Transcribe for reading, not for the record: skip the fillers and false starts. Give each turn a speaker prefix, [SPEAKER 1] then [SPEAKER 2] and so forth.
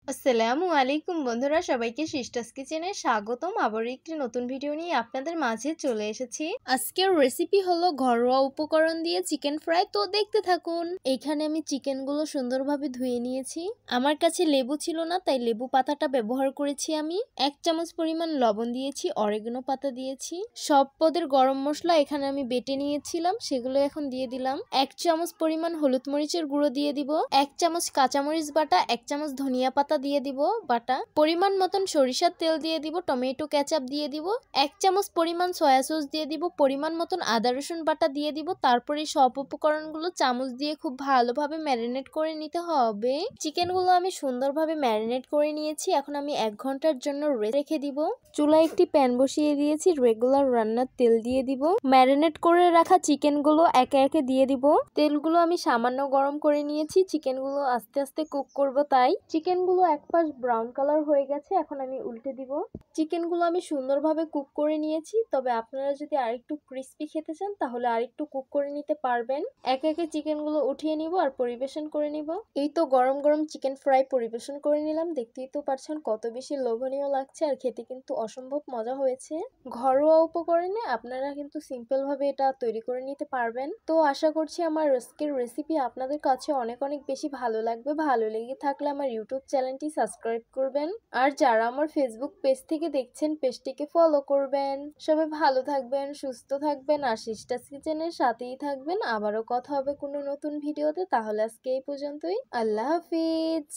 [SPEAKER 1] আসসালামু আলাইকুম বন্ধুরা, সবাইকে সিস্টার্স কিচেনে স্বাগতম। আবার একটি নতুন ভিডিও নিয়ে আপনাদের মাঝে চলে এসেছি। আজকের রেসিপি হলো ঘরোয়া উপকরণ দিয়ে চিকেন ফ্রাই। তো দেখতে থাকুন। এখানে আমি চিকেনগুলো সুন্দরভাবে ধুয়ে নিয়েছি। আমার কাছে লেবু ছিল না, তাই লেবু পাতাটা ব্যবহার করেছি। আমি 1 চামচ পরিমাণ লবণ দিয়েছি, অরেগানো পাতা দিয়েছি, সব পদের গরম মশলা এখানে আমি বেটে নিয়েছিলাম, সেগুলো এখন দিয়ে দিলাম। 1 চামচ পরিমাণ হলুদ মরিচের গুঁড়ো দিয়ে দিব, 1 চামচ কাঁচামরিচ বাটা, 1 চামচ ধনিয়া পাতা দিয়ে দিব বাটা, পরিমাণ মতন সরিষার তেল দিয়ে দিব, টমেটো কেচাপ দিয়ে দিব, 1 চামচ পরিমাণ সয়া সস দিয়ে দিব, পরিমাণ মতন আদা রসুন বাটা দিয়ে দিব। তারপরে সব উপকরণগুলো চামচ দিয়ে খুব ভালোভাবে ম্যারিনেট করে নিতে হবে। চিকেনগুলো আমি সুন্দরভাবে ম্যারিনেট করে নিয়েছি। এখন আমি 1 ঘন্টার জন্য রেখে দিব। চুলায় একটি প্যান বসিয়ে দিয়েছি, রেগুলার রান্নার তেল দিয়ে দিব। ম্যারিনেট করে রাখা চিকেনগুলো একে একে দিয়ে দিব। তেলগুলো আমি সামান্য গরম করে নিয়েছি, চিকেনগুলো আস্তে আস্তে কুক করব, তাই চিকেনগুলো এক পাশ ব্রাউন কালার হয়ে গেছে। এখন আমি উল্টে দিব। চিকেনগুলো আমি সুন্দরভাবে কুক করে নিয়েছি, তবে আপনারা যদি আরেকটু ক্রিস্পি খেতে চান তাহলে আরেকটু কুক করে নিতে পারবেন। একে একে চিকেনগুলো উঠিয়ে নিব আর পরিবেশন করে নিব। এই তো গরম গরম চিকেন ফ্রাই পরিবেশন করে নিলাম। দেখতেই তো পারছেন কত বেশি লোভনীয় লাগছে, আর খেতে কিন্তু অসম্ভব মজা হয়েছে। ঘরোয়া উপকরণে আপনারা কিন্তু সিম্পল ভাবে এটা তৈরি করে নিতে পারবেন। তো আশা করছি আমার আজকের রেসিপি আপনাদের কাছে অনেক অনেক বেশি ভালো লাগবে। ভালো লেগে থাকলে আমার ইউটিউব চ্যানেলটি সাবস্ক্রাইব করবেন, আর যারা আমার ফেসবুক পেজ থেকে দেখছেন পেজটিকে ফলো করবেন। সবাই ভালো থাকবেন, সুস্থ থাকবেন, আর সিস্টার্স কিচেনের সাথেই থাকবেন। আবারও কথা হবে কোনো নতুন ভিডিওতে। তাহলে আজকে এই পর্যন্তই। আল্লাহ হাফিজ।